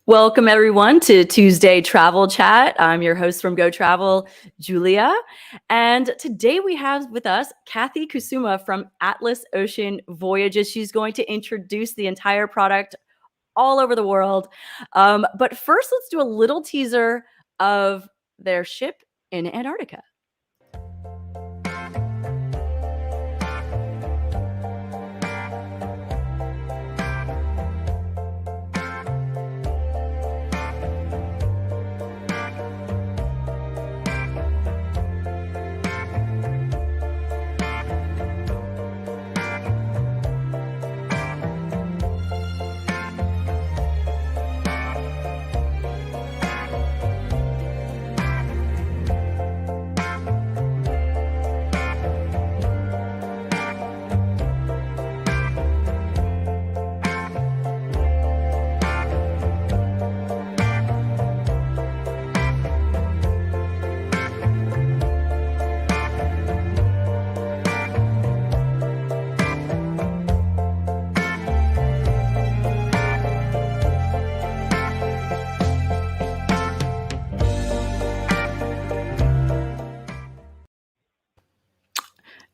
Welcome everyone to Tuesday Travel Chat. I'm your host from Go Travel, Julia. And today we have with us Kathy Kusuma from Atlas Ocean Voyages. She's going to introduce the entire product all over the world. But first, let's do a little teaser of their ship in Antarctica.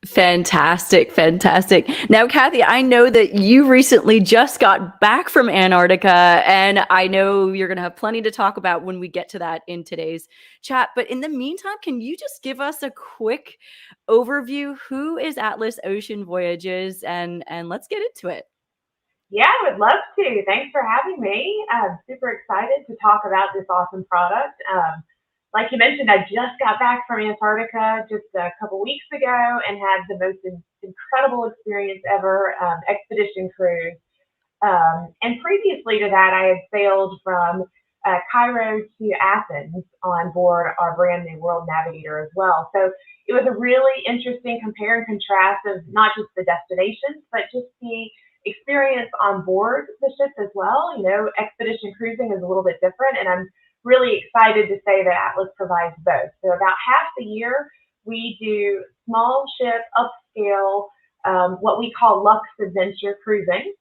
Fantastic. Now, Kathy, I know that you recently just got back from Antarctica, and I know you're going to have plenty to talk about when we get to that in today's chat. But in the meantime, can you just give us a quick overview? Who is Atlas Ocean Voyages? And let's get into it. Yeah, I would love to. Thanks for having me. I'm super excited to talk about this awesome product. Like you mentioned, I just got back from Antarctica just a couple weeks ago and had the most incredible experience ever, expedition cruise. And previously to that, I had sailed from Cairo to Athens on board our brand new World Navigator as well. So it was a really interesting compare and contrast of not just the destinations, but just the experience on board the ship as well. You know, expedition cruising is a little bit different, and I'm really excited to say that Atlas provides both. So about half the year, we do small ship, upscale, what we call luxe-adventure cruising.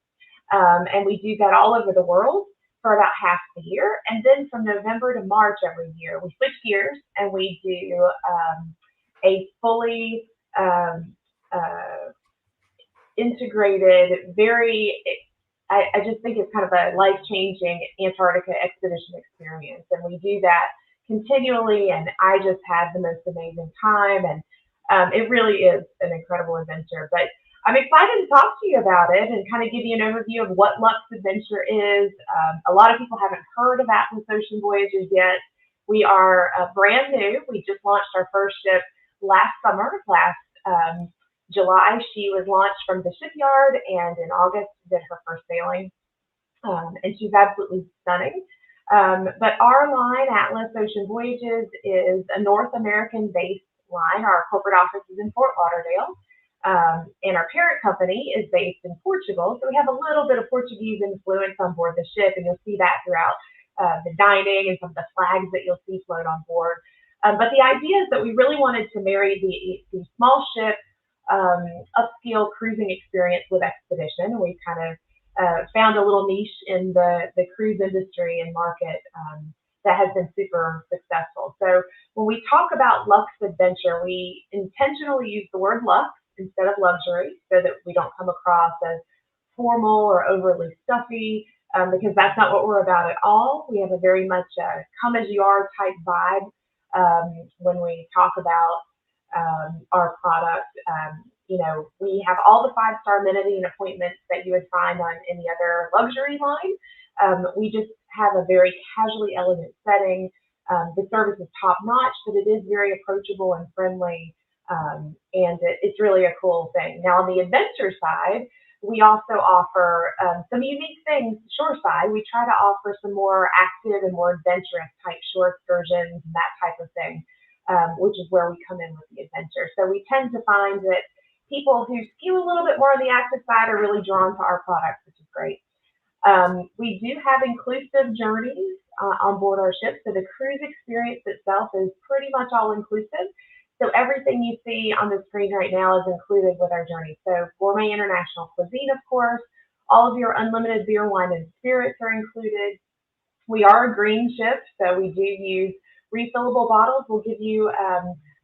And we do that all over the world for about half the year. And then from November to March every year, we switch gears and we do a fully integrated, I just think it's kind of a life-changing Antarctica expedition experience. And we do that continually, and I just had the most amazing time. And it really is an incredible adventure. But I'm excited to talk to you about it and kind of give you an overview of what Luxe Adventure is. A lot of people haven't heard of Atlas Ocean Voyages yet. We are brand new. We just launched our first ship last summer, last July. She was launched from the shipyard, and in August did her first sailing. And she's absolutely stunning. But our line, Atlas Ocean Voyages, is a North American-based line. Our corporate office is in Fort Lauderdale. And our parent company is based in Portugal, so we have a little bit of Portuguese influence on board the ship, and you'll see that throughout the dining and some of the flags that you'll see float on board. But the idea is that we really wanted to marry the small ship upscale cruising experience with expedition. We kind of found a little niche in the cruise industry and market that has been super successful. So when we talk about luxe adventure, we intentionally use the word luxe instead of luxury so that we don't come across as formal or overly stuffy, because that's not what we're about at all. We have a very much come as you are type vibe when we talk about our product. You know, we have all the five-star amenity and appointments that you would find on any other luxury line. We just have a very casually elegant setting. The service is top-notch, but it is very approachable and friendly, and it's really a cool thing. Now, on the adventure side, we also offer some unique things. Shore side, we try to offer some more active and more adventurous type shore excursions and that type of thing, which is where we come in with the adventure. So we tend to find that people who skew a little bit more on the active side are really drawn to our products, which is great. We do have inclusive journeys on board our ship, so the cruise experience itself is pretty much all inclusive. So everything you see on the screen right now is included with our journey. So gourmet international cuisine, of course, all of your unlimited beer, wine, and spirits are included. We are a green ship, so we do use refillable bottles. We'll give you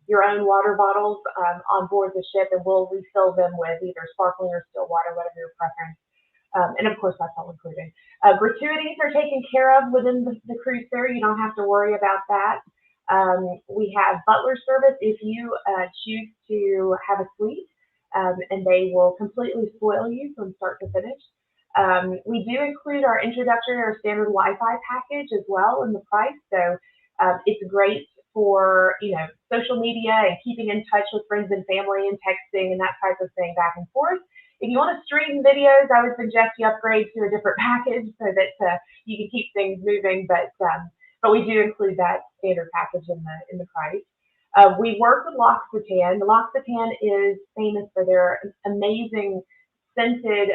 your own water bottles on board the ship, and we'll refill them with either sparkling or still water, whatever your preference. And of course, that's all included. Gratuities are taken care of within the cruise fare. You don't have to worry about that. We have butler service if you choose to have a suite, and they will completely spoil you from start to finish. We do include our introductory or standard Wi-Fi package as well in the price. So it's great for social media and keeping in touch with friends and family and texting and that type of thing back and forth. If you want to stream videos, I would suggest you upgrade to a different package so that you can keep things moving. But we do include that standard package in the price. We work with L'Occitane. L'Occitane is famous for their amazing scented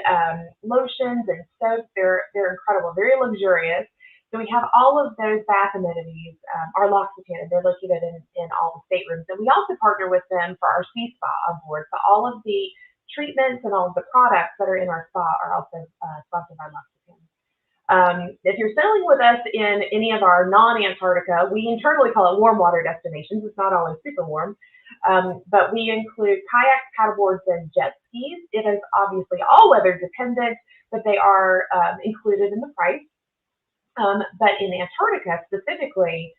lotions and soaps. They're incredible, very luxurious. So we have all of those bath amenities are L'Occitane. They're located in all the staterooms. And we also partner with them for our sea spa on board. So all of the treatments and all of the products that are in our spa are also sponsored by L'Occitane. If you're sailing with us in any of our non-Antarctica, we internally call it warm water destinations. It's not always super warm, but we include kayaks, paddleboards, and jet skis. It is obviously all weather dependent, but they are included in the price. But in Antarctica specifically,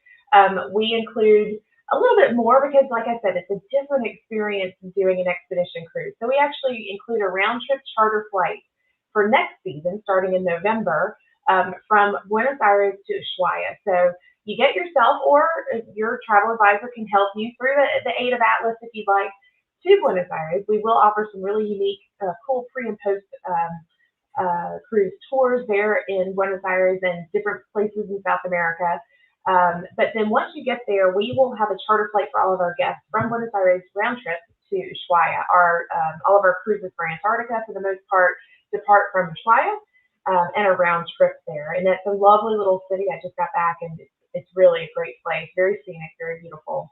we include a little bit more because, like I said, it's a different experience than doing an expedition cruise. So we actually include a round-trip charter flight for next season, starting in November, from Buenos Aires to Ushuaia. So you get yourself, or your travel advisor can help you through the aid of Atlas if you'd like, to Buenos Aires. We will offer some really unique, cool pre and post cruise tours there in Buenos Aires and different places in South America. But then once you get there, we will have a charter flight for all of our guests from Buenos Aires round trip to Ushuaia. All of our cruises for Antarctica, for the most part, depart from Ushuaia and a round trip there. And it's a lovely little city. I just got back, and it's really a great place, very scenic, very beautiful.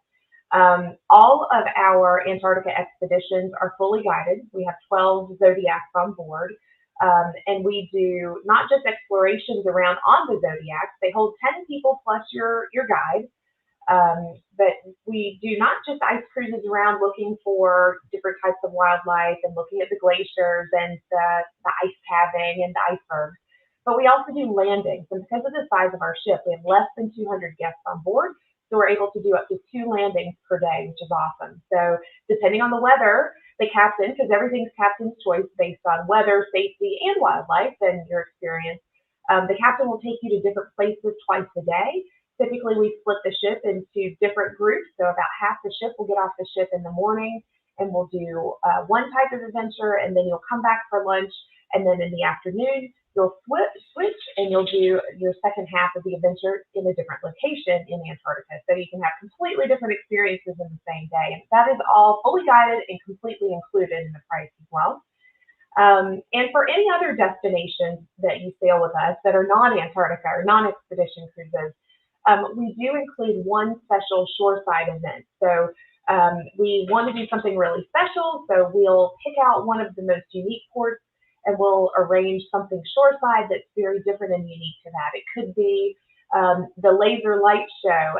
All of our Antarctica expeditions are fully guided. We have 12 Zodiacs on board. And we do not just explorations around on the Zodiacs. They hold 10 people plus your guide. But we do not just ice cruises around looking for different types of wildlife and looking at the glaciers and the ice calving and the icebergs. But we also do landings. And because of the size of our ship, we have less than 200 guests on board. So we're able to do up to 2 landings per day, which is awesome. So depending on the weather, the captain, because everything's captain's choice based on weather, safety, and wildlife and your experience, the captain will take you to different places twice a day. Typically, we split the ship into different groups. So about half the ship will get off the ship in the morning, and we'll do one type of adventure, and then you'll come back for lunch, and then in the afternoon, you'll switch, and you'll do your second half of the adventure in a different location in Antarctica. So you can have completely different experiences in the same day. And that is all fully guided and completely included in the price as well. And for any other destinations that you sail with us that are non-Antarctica or non-expedition cruises, we do include one special shoreside event. So we want to do something really special, so we'll pick out one of the most unique ports and we'll arrange something shoreside that's very different and unique to that. It could be the laser light show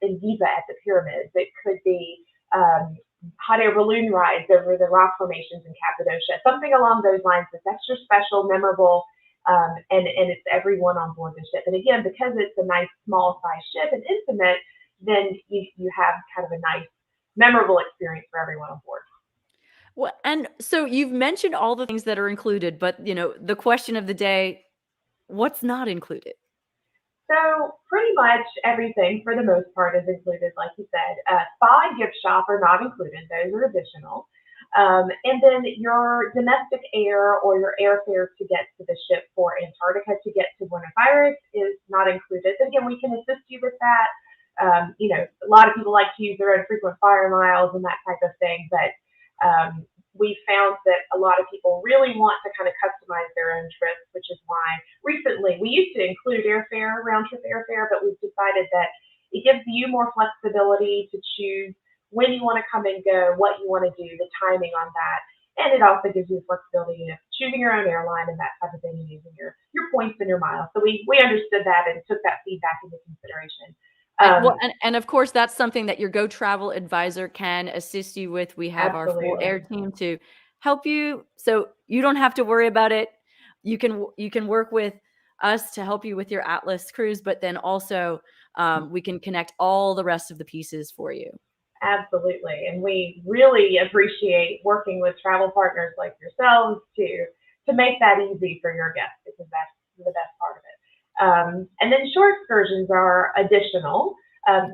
in Giza at the pyramids. It could be hot air balloon rides over the rock formations in Cappadocia, something along those lines that's extra special, memorable, and it's everyone on board the ship. And again, because it's a nice small size ship and intimate, then you have kind of a nice, memorable experience for everyone on board. Well, and so you've mentioned all the things that are included, but the question of the day, what's not included? So pretty much everything, for the most part, is included, like you said. Spa and gift shop are not included; those are additional. And then your domestic air or your airfare to get to the ship for Antarctica to get to Buenos Aires is not included. Again, we can assist you with that. A lot of people like to use their own frequent flyer miles and that type of thing, but we found that a lot of people really want to kind of customize their own trips, which is why recently we used to include airfare, round trip airfare, but we've decided that it gives you more flexibility to choose when you want to come and go, what you want to do, the timing on that. And it also gives you the flexibility of choosing your own airline and that type of thing, and using your points and your miles. So we understood that and took that feedback into consideration. And of course, that's something that your Go Travel advisor can assist you with. We have our full air Absolutely. team to help you, so you don't have to worry about it. You can work with us to help you with your Atlas cruise, but then also we can connect all the rest of the pieces for you. Absolutely. And we really appreciate working with travel partners like yourselves to make that easy for your guests, because that's the best part of it. And then shore excursions are additional.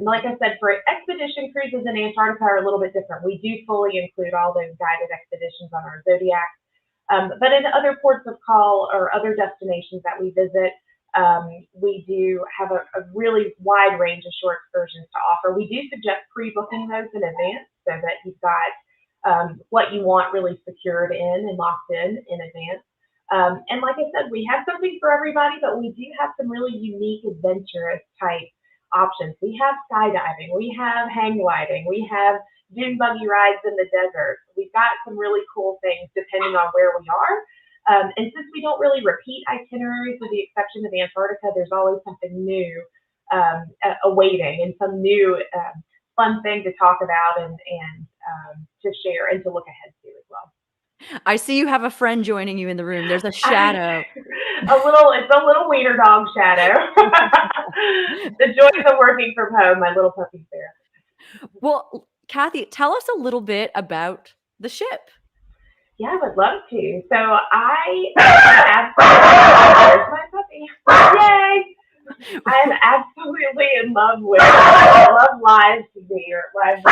Like I said, for expedition cruises in Antarctica are a little bit different. We do fully include all those guided expeditions on our Zodiac. But in other ports of call or other destinations that we visit, we do have a really wide range of shore excursions to offer. We do suggest pre-booking those in advance so that you've got what you want really secured in and locked in advance. And like I said, we have something for everybody, but we do have some really unique adventurous type options. We have skydiving, we have hang gliding, we have dune buggy rides in the desert. We've got some really cool things depending on where we are. And since we don't really repeat itineraries with the exception of Antarctica, there's always something new awaiting and some new fun thing to talk about and to share and to look ahead to as well. I see you have a friend joining you in the room. There's a shadow. It's a little wiener dog shadow. The joys of working from home, my little puppy there. Well, Kathy, tell us a little bit about the ship. Yeah, I would love to. So I absolutely, there's my puppy. Yay! I'm absolutely in love with live TV or live.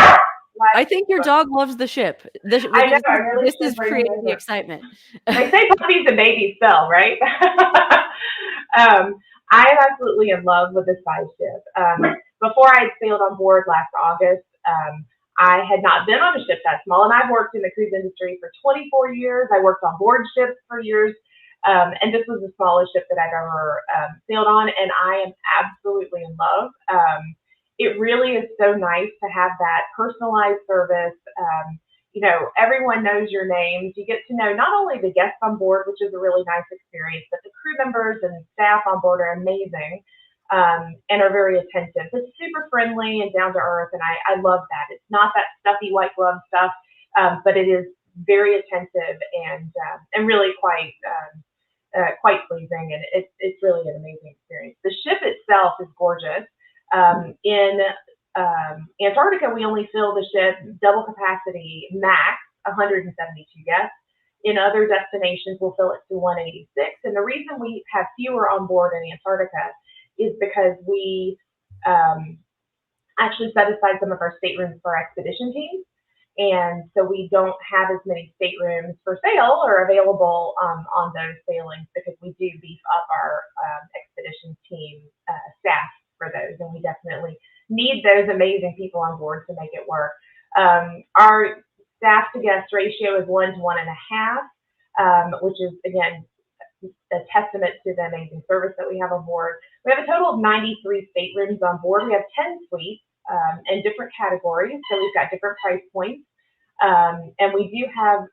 I think your dog loves the ship. I know. I really this is creating the excitement. They say puppies and babies spell, right? I am absolutely in love with the size ship. Before I had sailed on board last August, I had not been on a ship that small, and I've worked in the cruise industry for 24 years. I worked on board ships for years, and this was the smallest ship that I've ever sailed on, and I am absolutely in love. It really is so nice to have that personalized service. Everyone knows your names. You get to know not only the guests on board, which is a really nice experience, but the crew members and staff on board are amazing. And are very attentive. It's super friendly and down to earth, and I love that. It's not that stuffy white glove stuff, but it is very attentive and really quite pleasing, and it's really an amazing experience. The ship itself is gorgeous. In Antarctica, we only fill the ship double capacity max, 172 guests. In other destinations, we'll fill it to 186. And the reason we have fewer on board in Antarctica is because we actually set aside some of our staterooms for our expedition teams. And so we don't have as many staterooms for sale or available on those sailings, because we do beef up our expedition team staff for those. And we definitely need those amazing people on board to make it work. Our staff to guest ratio is 1 to 1.5, which is, again, a testament to the amazing service that we have on board. We have a total of 93 staterooms on board. We have 10 suites in different categories, so we've got different price points. And we do have,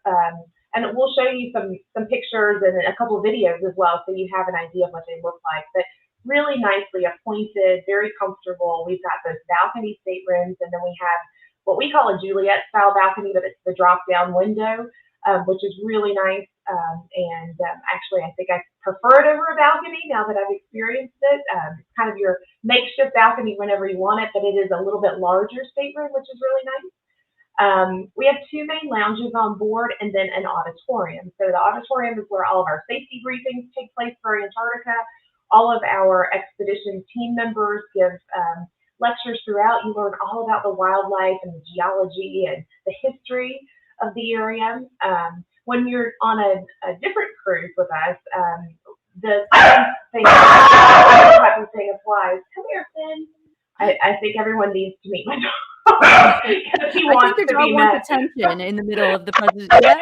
and we'll show you some pictures and a couple of videos as well, so you have an idea of what they look like. But really nicely appointed, very comfortable. We've got those balcony staterooms, and then we have what we call a Juliet style balcony, but it's the drop down window, which is really nice. Actually, I think I prefer it over a balcony now that I've experienced it. It's kind of your makeshift balcony whenever you want it, but it is a little bit larger stateroom, which is really nice. We have 2 main lounges on board and then an auditorium. So the auditorium is where all of our safety briefings take place for Antarctica. All of our expedition team members give lectures throughout. You learn all about the wildlife and the geology and the history of the area. When you're on a different cruise with us, the thing applies. Come here, Finn. I think everyone needs to meet my dog because he wants to be met. Attention in the middle of the presentation. Yeah.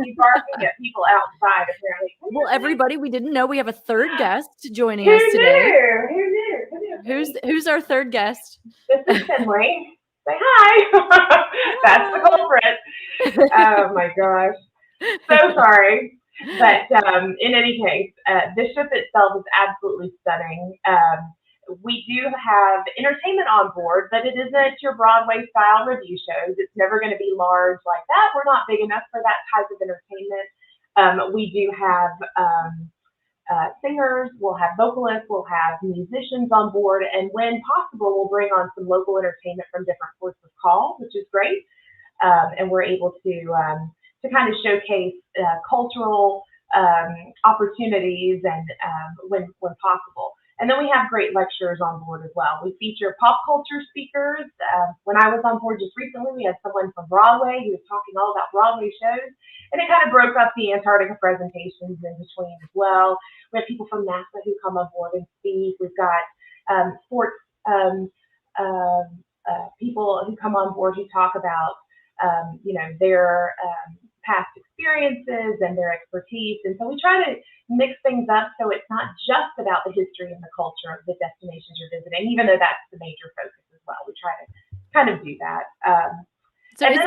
He's barking at people outside, apparently. Well, everybody, we didn't know we have a third guest joining us today. Who knew? Who's our third guest? This is Finley. say hi. That's the culprit. Oh my gosh. So sorry. But in any case, the ship itself is absolutely stunning. We do have entertainment on board, but it isn't your Broadway style review shows. It's never going to be large like that. We're not big enough for that type of entertainment. We do have singers, we'll have vocalists, we'll have musicians on board, and when possible, we'll bring on some local entertainment from different ports of call, which is great. And we're able to kind of showcase cultural opportunities and when possible. And then we have great lecturers on board as well. We feature pop culture speakers. When I was on board just recently, we had someone from Broadway who was talking all about Broadway shows, and it kind of broke up the Antarctica presentations in between as well. We have people from NASA who come on board and speak. We've got sports people who come on board who talk about their past experiences and their expertise. And so we try to mix things up so it's not just about the history and the culture of the destinations you're visiting, even though that's the major focus as well. We try to kind of do that. So it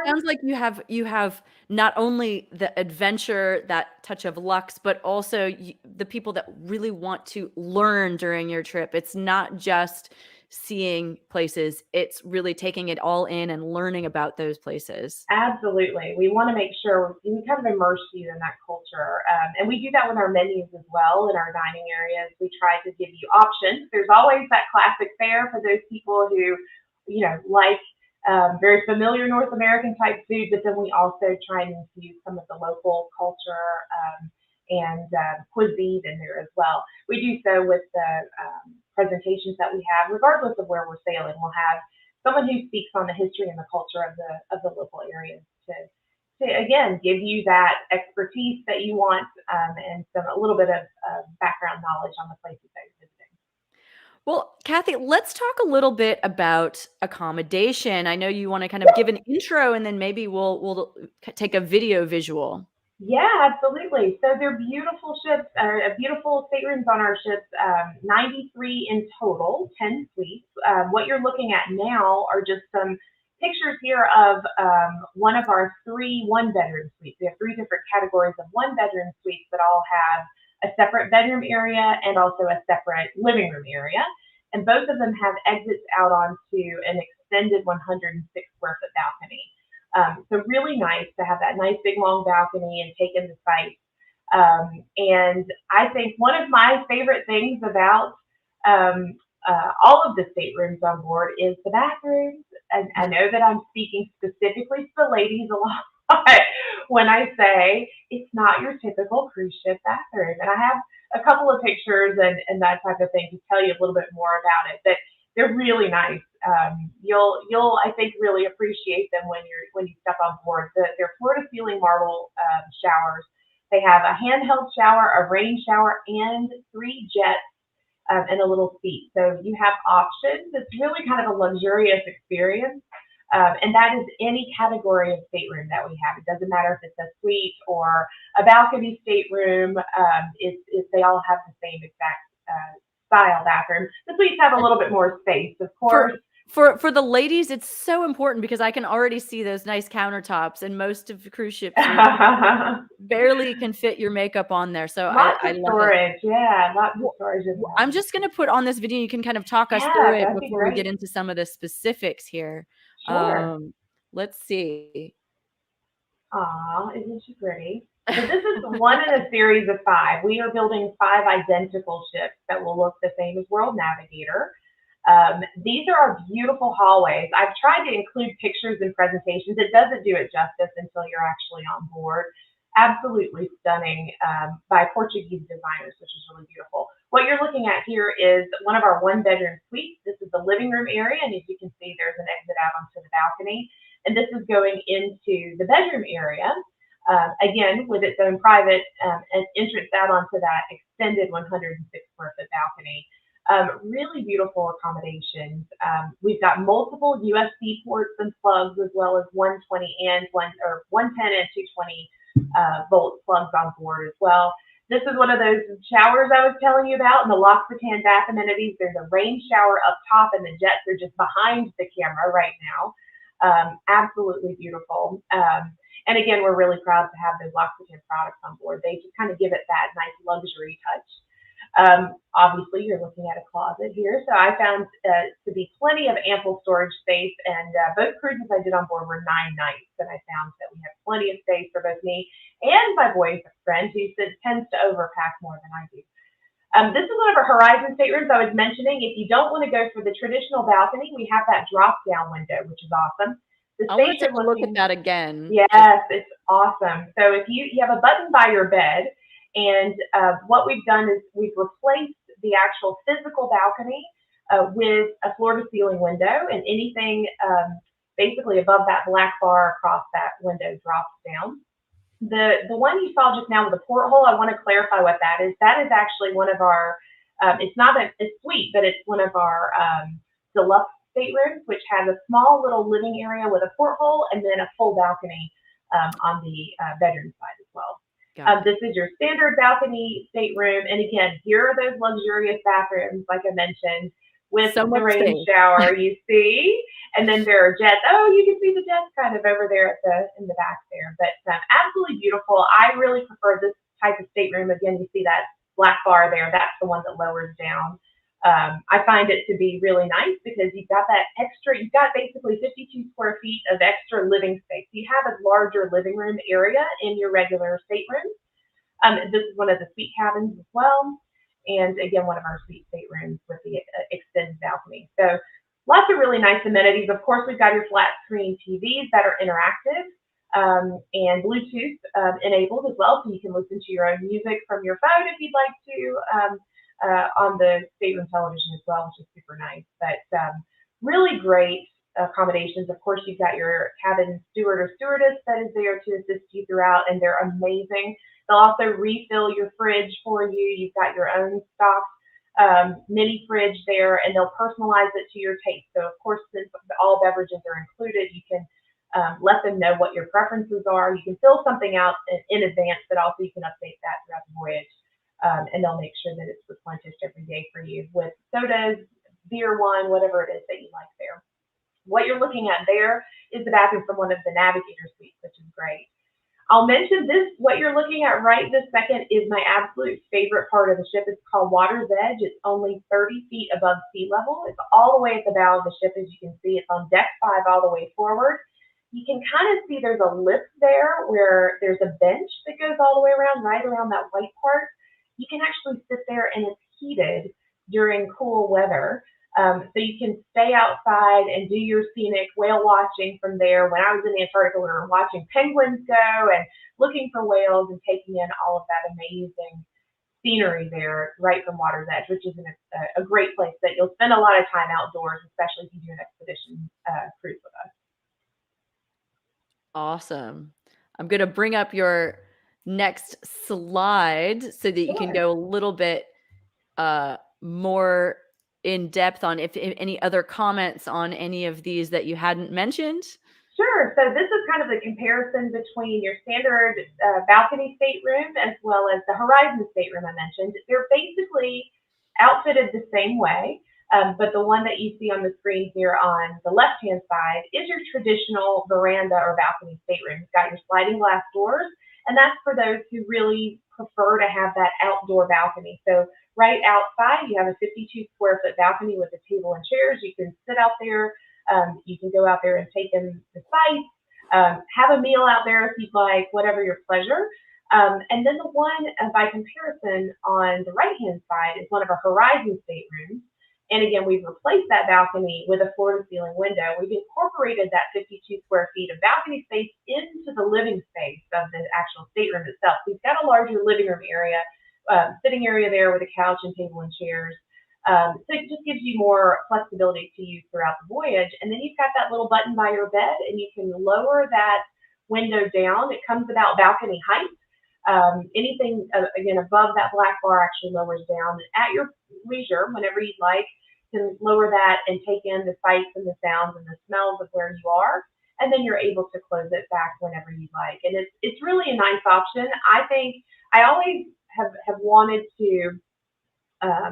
sounds like you have not only the adventure, that touch of luxe, but also the people that really want to learn during your trip. It's not just seeing places, it's really taking it all in and learning about those places. Absolutely. We want to make sure we kind of immerse you in that culture. And we do that with our menus as well in our dining areas. We try to give you options. There's always that classic fare for those people who, like very familiar North American type food, but then we also try and infuse some of the local culture and cuisine in there as well. We do so with the presentations that we have, regardless of where we're sailing. We'll have someone who speaks on the history and the culture of the local areas to again give you that expertise that you want and a little bit of background knowledge on the places that you're visiting. Well, Kathy, let's talk a little bit about accommodation. I know you want to kind of give an intro, and then maybe we'll take a video visual. Yeah, absolutely. So they're beautiful ships, beautiful staterooms on our ships, 93 in total, 10 suites. What you're looking at now are just some pictures here of one of our 3 one-bedroom suites. We have 3 different categories of one-bedroom suites that all have a separate bedroom area and also a separate living room area. And both of them have exits out onto an extended 106 square foot balcony. So really nice to have that nice big long balcony and take in the sights. And I think one of my favorite things about all of the staterooms on board is the bathrooms. And I know that I'm speaking specifically to the ladies a lot when I say it's not your typical cruise ship bathroom. And I have a couple of pictures and that type of thing to tell you a little bit more about it. But they're really nice. You'll I think really appreciate them when you step on board. They're floor to ceiling marble showers. They have a handheld shower, a rain shower, and 3 jets and a little seat. So you have options. It's really kind of a luxurious experience. And that is any category of stateroom that we have. It doesn't matter if it's a suite or a balcony stateroom. They all have the same exact style bathroom. The suites have a little bit more space, of course. For the ladies, it's so important because I can already see those nice countertops, and most of the cruise ships barely can fit your makeup on there. So lots I of love storage. it. Yeah, lots of storage. I'm just going to put on this video. You can kind of talk us through it before we get into some of the specifics here. Sure. Let's see. Aw, isn't she pretty? So this is one in a series of 5. We are building 5 identical ships that will look the same as World Navigator. These are our beautiful hallways. I've tried to include pictures and presentations. It doesn't do it justice until you're actually on board. Absolutely stunning by Portuguese designers, which is really beautiful. What you're looking at here is one of our 1-bedroom suites. This is the living room area, and as you can see, there's an exit out onto the balcony. And this is going into the bedroom area, again, with its own private entrance out onto that extended 106 square foot balcony. Really beautiful accommodations. We've got multiple USB ports and plugs, as well as 120 and 110 and 220 volt plugs on board as well. This is one of those showers I was telling you about, and the L'Occitane bath amenities. There's a rain shower up top, and the jets are just behind the camera right now. Absolutely beautiful. And again, we're really proud to have those L'Occitane products on board. They just kind of give it that nice luxury touch. Obviously, you're looking at a closet here, so I found to be plenty of ample storage space, and both cruises I did on board were 9 nights, and I found that we have plenty of space for both me and my boyfriend, who tends to overpack more than I do. This is one of our Horizon staterooms I was mentioning. If you don't want to go for the traditional balcony, we have that drop-down window, which is awesome. The I want to space take a look at that again. yes, it's awesome. So if you have a button by your bed, and what we've done is we've replaced the actual physical balcony with a floor-to-ceiling window, and anything basically above that black bar across that window drops down. The one you saw just now with the porthole, I want to clarify what that is. That is actually one of our, it's not a suite, but it's one of our deluxe staterooms, which has a small little living area with a porthole and then a full balcony on the bedroom side as well. This is your standard balcony stateroom. And again, here are those luxurious bathrooms, like I mentioned, with So the much rain space. shower, you see. And then there are jets. Oh, you can see the jets kind of over there in the back there. But absolutely beautiful. I really prefer this type of stateroom. Again, you see that black bar there. That's the one that lowers down. I find it to be really nice because you've got that extra, you've got basically 52 square feet of extra living space. You have a larger living room area in your regular stateroom. This is one of the suite cabins as well. And again, one of our suite staterooms with the extended balcony. So lots of really nice amenities. Of course, we've got your flat screen TVs that are interactive and Bluetooth enabled as well. So you can listen to your own music from your phone if you'd like to. On the stateroom television as well, which is super nice. But really great accommodations. Of course, you've got your cabin steward or stewardess that is there to assist you throughout, and they're amazing. They'll also refill your fridge for you. You've got your own stock mini fridge there, and they'll personalize it to your taste. So, of course, since all beverages are included, you can let them know what your preferences are. You can fill something out in advance, but also you can update that throughout the voyage. And they'll make sure that it's replenished every day for you with sodas, beer, wine, whatever it is that you like there. What you're looking at there is the bathroom from one of the Navigator suites, which is great. I'll mention this, what you're looking at right this second is my absolute favorite part of the ship. It's called Water's Edge. It's only 30 feet above sea level. It's all the way at the bow of the ship, as you can see. It's on deck 5 all the way forward. You can kind of see there's a lift there where there's a bench that goes all the way around, right around that white part. You can actually sit there, and it's heated during cool weather. So you can stay outside and do your scenic whale watching from there. When I was in Antarctica, we were watching penguins go and looking for whales and taking in all of that amazing scenery there right from Water's Edge, which is a great place that you'll spend a lot of time outdoors, especially if you do an expedition cruise with us. Awesome. I'm going to bring up your next slide so that you can go a little bit more in depth on if any other comments on any of these that you hadn't mentioned. Sure. So this is kind of the comparison between your standard balcony stateroom as well as the Horizon stateroom I mentioned. They're basically outfitted the same way, but the one that you see on the screen here on the left-hand side is your traditional veranda or balcony stateroom. It's got your sliding glass doors, and that's for those who really prefer to have that outdoor balcony. So right outside, you have a 52 square foot balcony with a table and chairs. You can sit out there. You can go out there and take in the sights, have a meal out there if you'd like, whatever your pleasure. And then the one by comparison on the right-hand side is one of our Horizon staterooms. And again, we've replaced that balcony with a floor-to-ceiling window. We've incorporated that 52 square feet of balcony space into the living space of the actual stateroom itself. We've got a larger living room area, sitting area there with a couch and table and chairs. So it just gives you more flexibility to use throughout the voyage. And then you've got that little button by your bed, and you can lower that window down. It comes about balcony height. Anything, again, above that black bar actually lowers down at your leisure whenever you'd like. You can lower that and take in the sights and the sounds and the smells of where you are. And then you're able to close it back whenever you like. And it's really a nice option. I think I always have wanted to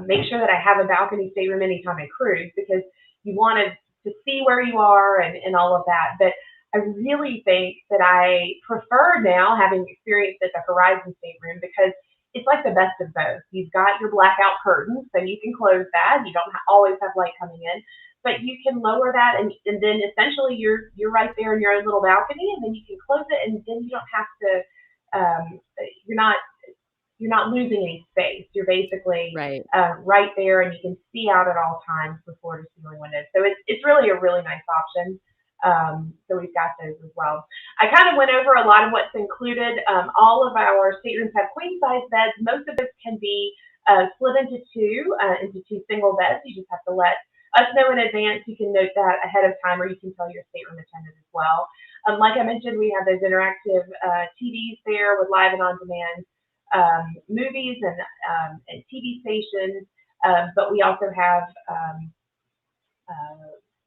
make sure that I have a balcony stateroom anytime I cruise, because you want to see where you are and all of that. But I really think that I prefer now having experienced at the Horizon stateroom, because it's like the best of both. You've got your blackout curtains, so you can close that. You don't always have light coming in, but you can lower that, and then essentially you're right there in your own little balcony, and then you can close it, and then you don't have to. You're not losing any space. You're basically Right. right there, and you can see out at all times with floor to ceiling windows. So it's really a really nice option. So we've got those as well. I kind of went over a lot of what's included. All of our staterooms have queen size beds. Most of this can be split into two single beds. You just have to let us know in advance. You can note that ahead of time, or you can tell your stateroom attendant as well. Like I mentioned, we have those interactive TVs there with live and on-demand movies and TV stations, but we also have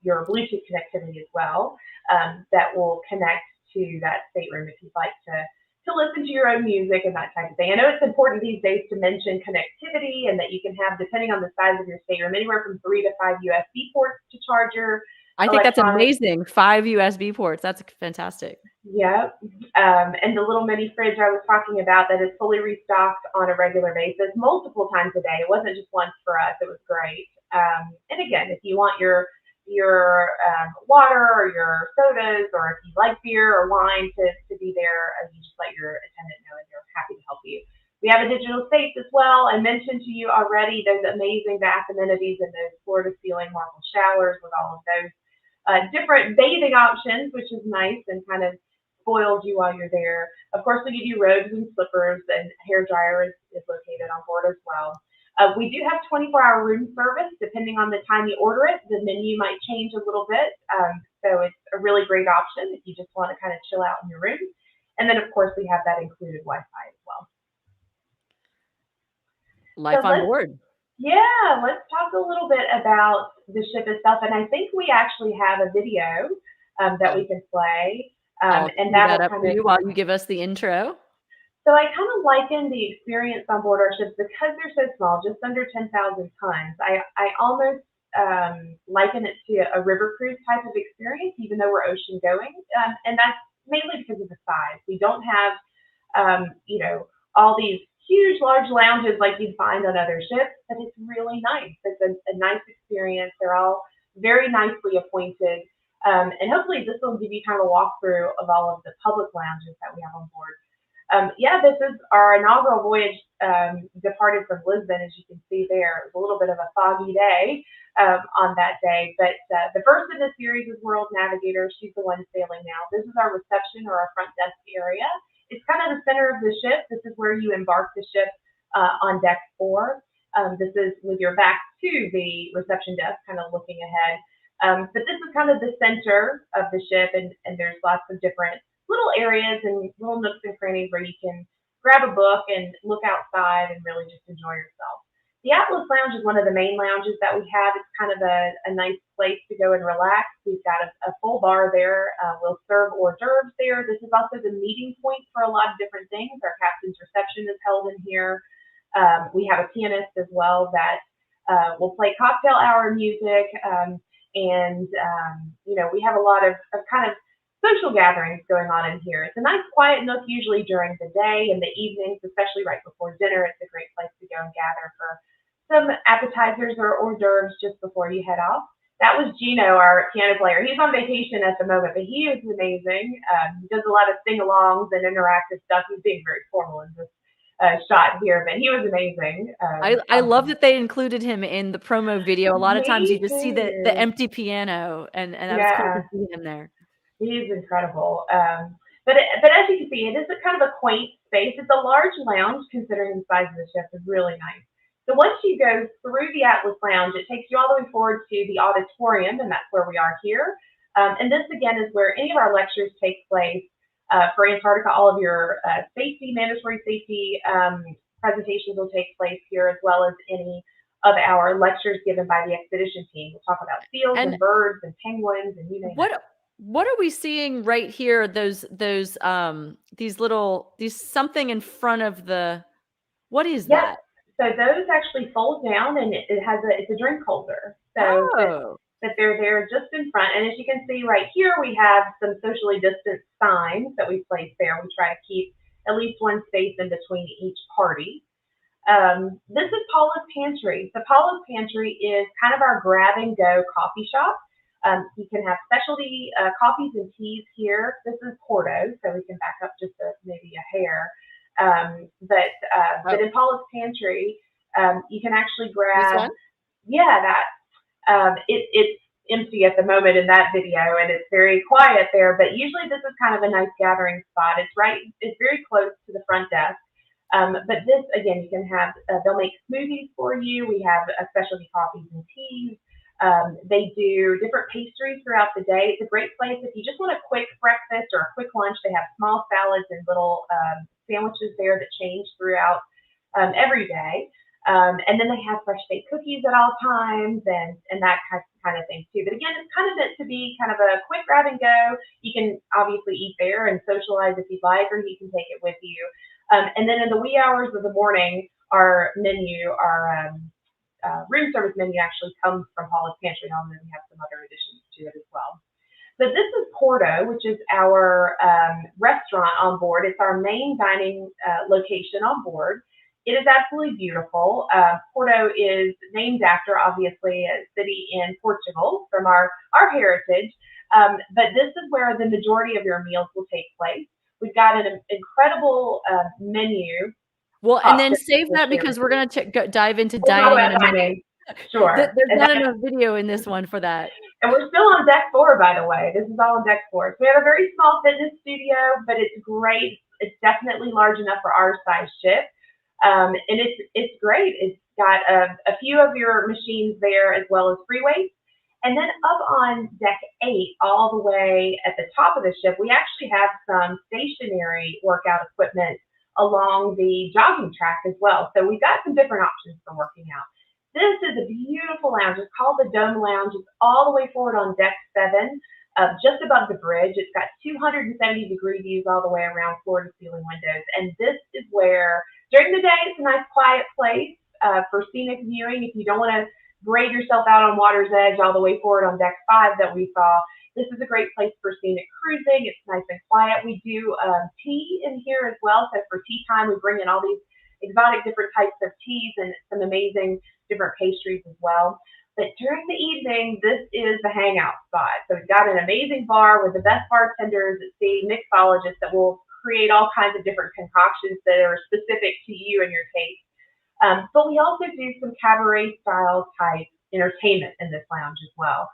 your Bluetooth connectivity as well, that will connect to that stateroom if you'd like to listen to your own music and that type of thing. I know it's important these days to mention connectivity, and that you can have, depending on the size of your stateroom, anywhere from 3 to 5 USB ports to charge your I think that's electronics. amazing. 5 USB ports. That's fantastic. Yep. And the little mini fridge I was talking about, that is fully restocked on a regular basis, multiple times a day. It wasn't just once for us. It was great. And again, if you want your water or your sodas, or if you like beer or wine to be there, you just let your attendant know, and they're happy to help you. We have a digital safe as well. I mentioned to you already those amazing bath amenities and those floor to ceiling marble showers with all of those different bathing options, which is nice and kind of spoils you while you're there. Of course, we give you robes and slippers, and hair dryer is located on board as well. We do have 24-hour room service. Depending on the time you order it, the menu might change a little bit. So it's a really great option if you just want to kind of chill out in your room. And then, of course, we have that included Wi-Fi as well. Life So on board. yeah, let's talk a little bit about the ship itself. And I think we actually have a video that we can play. I'll And cue that'll that up kind for of, you while you give us the intro. so I kind of liken the experience on board our ships, because they're so small, just under 10,000 tons. I almost liken it to a river cruise type of experience, even though we're ocean going. And that's mainly because of the size. We don't have, all these huge, large lounges like you'd find on other ships, but it's really nice. It's a nice experience. They're all very nicely appointed. And hopefully this will give you kind of a walkthrough of all of the public lounges that we have on board. This is our inaugural voyage, departed from Lisbon, as you can see there. It was a little bit of a foggy day on that day, but the first in the series is World Navigator. She's the one sailing now. This is our reception, or our front desk area. It's kind of the center of the ship. This is where you embark the ship on deck 4. This is with your back to the reception desk, kind of looking ahead. But this is kind of the center of the ship, and there's lots of different little areas and little nooks and crannies where you can grab a book and look outside and really just enjoy yourself. The Atlas Lounge is one of the main lounges that we have. It's kind of a nice place to go and relax. We've got a full bar there. We'll serve hors d'oeuvres there. This is also the meeting point for a lot of different things. Our captain's reception is held in here. We have a pianist as well that will play cocktail hour music. We have a lot of kind of social gatherings going on in here. It's a nice quiet nook, usually during the day. In the evenings, especially right before dinner, it's a great place to go and gather for some appetizers or hors d'oeuvres just before you head off. That was Gino, our piano player. He's on vacation at the moment, but he is amazing. He does a lot of sing-alongs and interactive stuff. He's being very formal in this shot here, but he was amazing. I love that they included him in the promo video. A lot of times you Me just see the too. empty piano, and that was cool to Yeah. see him there. He's incredible. But as you can see, it is a kind of a quaint space. It's a large lounge considering the size of the ship. Is really nice. So once you go through the Atlas Lounge, it takes you all the way forward to the auditorium, and that's where we are here. And this again is where any of our lectures take place. For Antarctica, all of your mandatory safety presentations will take place here, as well as any of our lectures given by the expedition team. We'll talk about seals And and birds and penguins and you name it. What are we seeing right here? These something in front of the What is Yep. that? So those actually fold down, and it's a drink holder. So Oh, that they're there just in front. And as you can see right here, we have some socially distanced signs that we place there. We try to keep at least one space in between each party. This is Paula's Pantry. So Paula's Pantry is kind of our grab and go coffee shop. You can have specialty coffees and teas here. This is Porto, so we can back up just maybe a hair. But oh, in Paula's Pantry, you can actually this grab, one? yeah, that it's empty at the moment in that video, and it's very quiet there. But usually this is kind of a nice gathering spot. It's very close to the front desk. But this, again, you can have, they'll make smoothies for you. We have specialty coffees and teas. They do different pastries throughout the day. It's a great place if you just want a quick breakfast or a quick lunch. They have small salads and little sandwiches there that change throughout every day. And then they have fresh baked cookies at all times and that kind of thing too. But again, it's kind of meant to be kind of a quick grab and go. You can obviously eat there and socialize if you'd like, or you can take it with you. And then in the wee hours of the morning, our menu, our room service menu actually comes from Paula's Pantry, and then we have some other additions to it as well. But this is Porto, which is our restaurant on board. It's our main dining location on board. It is absolutely beautiful. Porto is named after, obviously, a city in Portugal from our heritage. But this is where the majority of your meals will take place. We've got an incredible menu. Well, and then save that because we're going to dive into dining in a minute. Sure. There's not enough video in this one for that. And we're still on deck 4, by the way. This is all on deck 4. So we have a very small fitness studio, but it's great. It's definitely large enough for our size ship. And it's great. It's got a few of your machines there as well as free weights. And then up on deck 8, all the way at the top of the ship, we actually have some stationary workout equipment along the jogging track as well. So we've got some different options for working out. This is a beautiful lounge. It's called the Dome Lounge. It's all the way forward on deck 7, just above the bridge. It's got 270-degree views all the way around floor-to-ceiling windows. And this is where, during the day, it's a nice quiet place for scenic viewing. If you don't want to braid yourself out on water's edge all the way forward on deck 5 that we saw, this is a great place for scenic cruising. It's nice and quiet. We do tea in here as well. So for tea time, we bring in all these exotic different types of teas and some amazing different pastries as well. But during the evening, this is the hangout spot. So we've got an amazing bar with the best bartenders at sea, mixologists that will create all kinds of different concoctions that are specific to you and your taste. But we also do some cabaret style type entertainment in this lounge as well.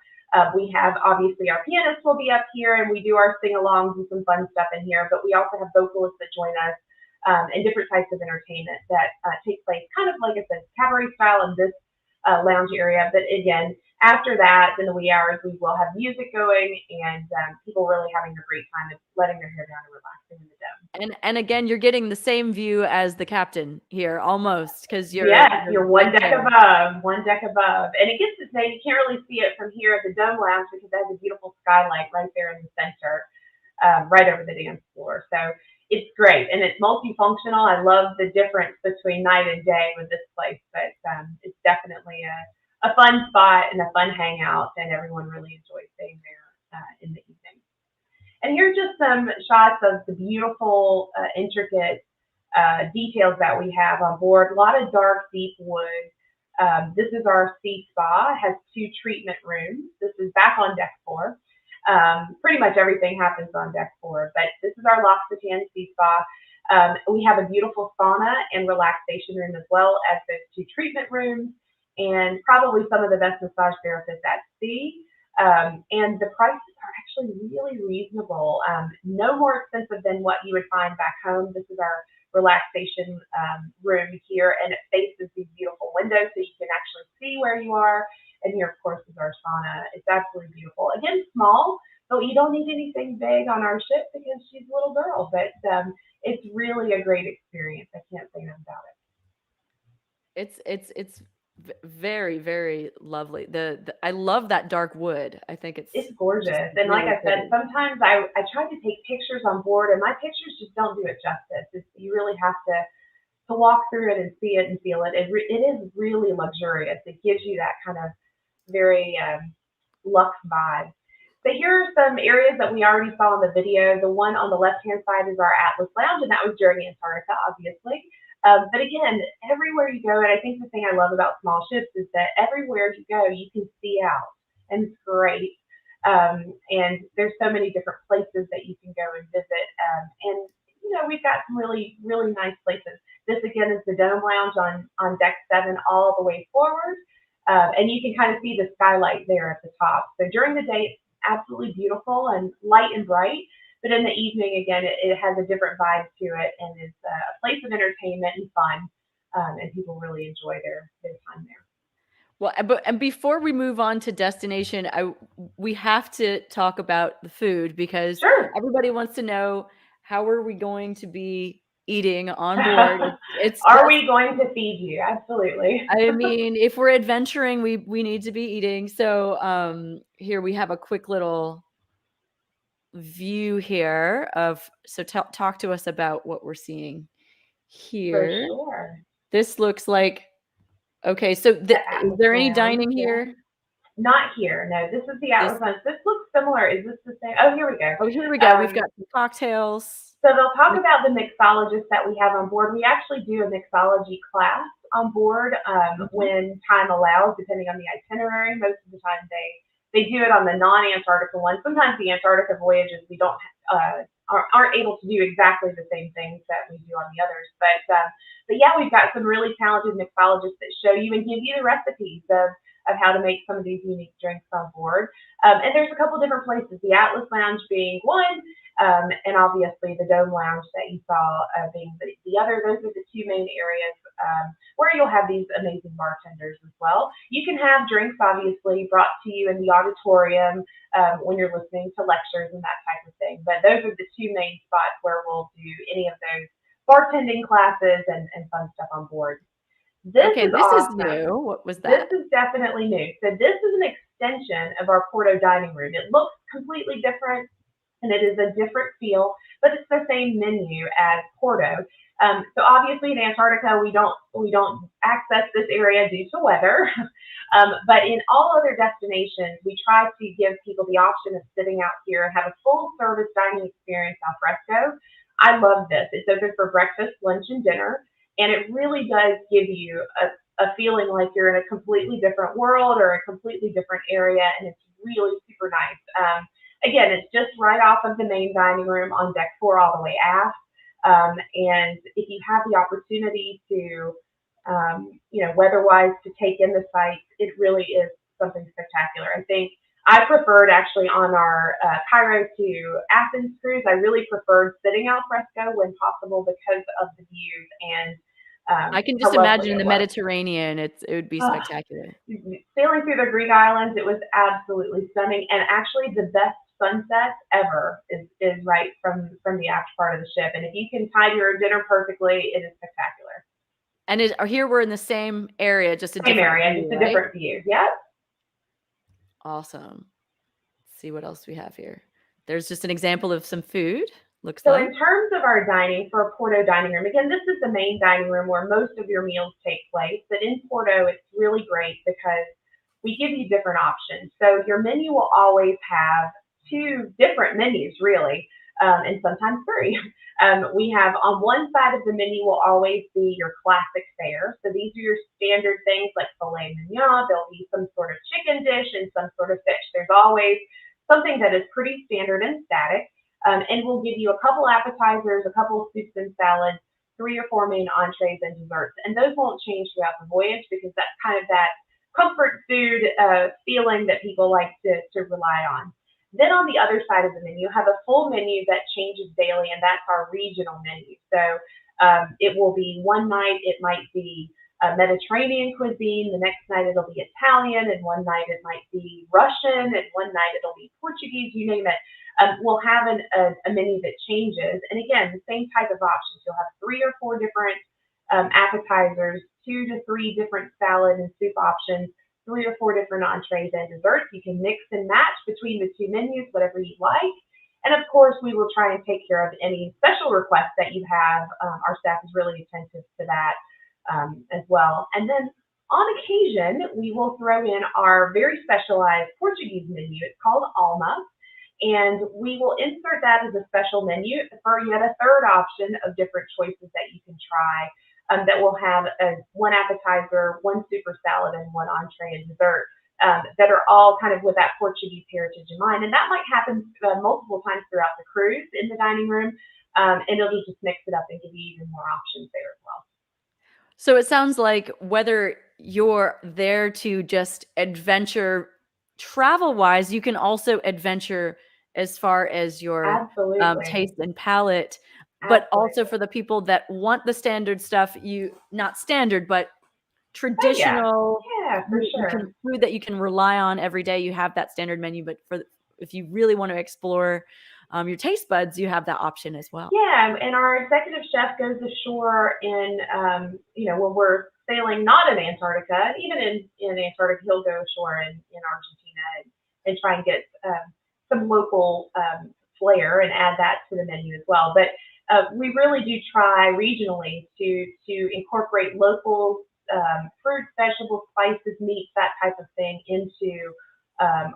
We have, obviously, our pianists will be up here, and we do our sing-alongs and some fun stuff in here, but we also have vocalists that join us and different types of entertainment that take place kind of, like I said, cabaret style in this lounge area. But again, after that, in the wee hours, we will have music going and people really having a great time and letting their hair down and relaxing in the dome. And again, you're getting the same view as the captain here, almost, because you're one deck above, and it gets its name. You can't really see it from here at the Dome Lounge because it has a beautiful skylight right there in the center, right over the dance floor. So it's great, and it's multifunctional. I love the difference between night and day with this place, but it's definitely a fun spot and a fun hangout, and everyone really enjoys staying there in the evening. And here's just some shots of the beautiful, intricate details that we have on board. A lot of dark, deep wood. This is our sea spa. It has 2 treatment rooms. This is back on deck 4. Pretty much everything happens on deck 4, but this is our luxe-adventure sea spa. We have a beautiful sauna and relaxation room as well as those 2 treatment rooms, and probably some of the best massage therapists at sea. And the prices are actually really reasonable. No more expensive than what you would find back home. This is our relaxation room here, and it faces these beautiful windows so you can actually see where you are. And here, of course, is our sauna. It's absolutely beautiful. Again, small, but you don't need anything big on our ship because she's a little girl. But it's really a great experience. I can't say enough about it. It's very, very lovely. I love that dark wood. I think it's gorgeous. And like I said, sometimes I try to take pictures on board, and my pictures just don't do it justice. You really have to to walk through it and see it and feel it. It is really luxurious. It gives you that kind of very luxe vibe. So here are some areas that we already saw in the video. The one on the left-hand side is our Atlas Lounge, and that was during Antarctica, obviously. But again, everywhere you go, and I think the thing I love about small ships is that everywhere you go, you can see out, and it's great. And there's so many different places that you can go and visit. And we've got some really, really nice places. This again is the Dome Lounge on deck 7 all the way forward. And you can kind of see the skylight there at the top. So during the day, it's absolutely beautiful and light and bright. But in the evening, again, it has a different vibe to it and is a place of entertainment and fun. And people really enjoy their time there. Well, and before we move on to destination, we have to talk about the food because Sure. everybody wants to know, how are we going to be eating on board? Are we going to feed you? Absolutely. I mean, if we're adventuring, we need to be eating. So here we have a quick little view here so talk to us about what we're seeing here. For sure. This looks like, okay, so is there any dining here? Not here. No, this is the Atlas Lounge. This looks similar. Is this the same? Oh, here we go. Oh, here we go. We've got some cocktails. So they'll talk about the mixologists that we have on board. We actually do a mixology class on board when time allows, depending on the itinerary. Most of the time they do it on the non-Antarctica one. Sometimes the Antarctica voyages we don't aren't able to do exactly the same things that we do on the others. But yeah, we've got some really talented mixologists that show you and give you the recipes of how to make some of these unique drinks on board. And there's a couple different places, the Atlas Lounge being one, and obviously the Dome Lounge that you saw being the other. Those are the two main areas where you'll have these amazing bartenders as well. You can have drinks, obviously, brought to you in the auditorium when you're listening to lectures and that type of thing. But those are the two main spots where we'll do any of those bartending classes and fun stuff on board. This is awesome. New. What was that? This is definitely new. So this is an extension of our Porto dining room. It looks completely different, and it is a different feel, but it's the same menu as Porto. So obviously in Antarctica, we don't access this area due to weather, but in all other destinations, we try to give people the option of sitting out here and have a full service dining experience al fresco. I love this. It's open for breakfast, lunch, and dinner. And it really does give you a feeling like you're in a completely different world or a completely different area, and it's really super nice. Again, it's just right off of the main dining room on deck 4 all the way aft. And if you have the opportunity to, weather-wise, to take in the sights, it really is something spectacular. I think I preferred actually on our Cairo to Athens cruise, I really preferred sitting al fresco when possible because of the views and I can just imagine in the Mediterranean, it would be spectacular. Sailing through the Greek islands, it was absolutely stunning, and actually the best sunset ever is right from the aft part of the ship. And if you can time your dinner perfectly, it is spectacular. And here we're in the same area, just a different view. Yep. Awesome. Let's see what else we have here. There's just an example of some food. So in terms of our dining for a Porto dining room, again, this is the main dining room where most of your meals take place. But in Porto, it's really great because we give you different options. So your menu will always have 2 different menus, really, and sometimes 3. We have on one side of the menu will always be your classic fare. So these are your standard things like filet mignon. There'll be some sort of chicken dish and some sort of fish. There's always something that is pretty standard and static. And we'll give you a couple appetizers, a couple of soups and salads, 3 or 4 main entrees and desserts. And those won't change throughout the voyage because that's kind of that comfort food feeling that people like to rely on. Then on the other side of the menu, have a full menu that changes daily, and that's our regional menu. So it will be one night, it might be Mediterranean cuisine, the next night it'll be Italian, and one night it might be Russian, and one night it'll be Portuguese, you name it. We'll have a menu that changes. And again, the same type of options. You'll have 3 or 4 different appetizers, 2 to 3 different salad and soup options, 3 or 4 different entrees and desserts. You can mix and match between the 2 menus, whatever you like. And of course, we will try and take care of any special requests that you have. Our staff is really attentive to that as well. And then on occasion, we will throw in our very specialized Portuguese menu. It's called Alma, and we will insert that as a special menu for yet a third option of different choices that you can try. That will have one appetizer, one super salad, and one entree and dessert that are all kind of with that Portuguese heritage in mind. And that might happen multiple times throughout the cruise in the dining room, and it'll just mix it up and give you even more options there as well. So it sounds like whether you're there to just adventure travel wise, you can also adventure as far as your Absolutely. taste and palate, but also Absolutely. for the people that want the standard stuff, you not standard, but Oh, yeah. traditional Yeah, for you can sure. food that you can rely on every day, you have that standard menu, but if you really want to explore your taste buds, you have that option as well. Yeah, and our executive chef goes ashore in, when we're sailing not in Antarctica, even in Antarctica, he'll go ashore in Argentina and try and get some local flair and add that to the menu as well. But we really do try regionally to incorporate local fruits, vegetables, spices, meats, that type of thing into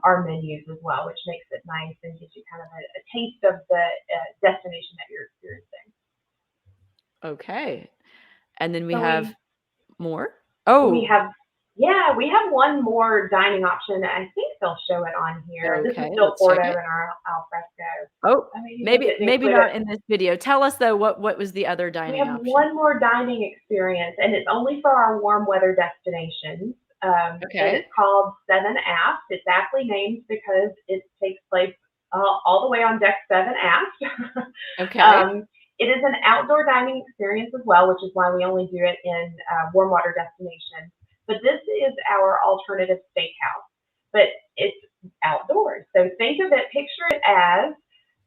our menus as well, which makes it nice and gives you kind of a taste of the destination that you're experiencing. Okay. And then we So have more? we Oh, have, yeah, we have one more dining option. I think they'll show it on here. This is okay, still let's check Porto it. in our al fresco. Oh, I mean, they maybe didn't maybe include it. not in this video. Tell us though, what was the other We dining have option? one more dining experience, and it's only for our warm weather destinations. And Okay. it's called Seven Aft. It's aptly named because it takes place all the way on deck seven aft. Okay. It is an outdoor dining experience as well, which is why we only do it in warm water destinations. But this is our alternative steakhouse, but it's outdoors. So think of it, picture it as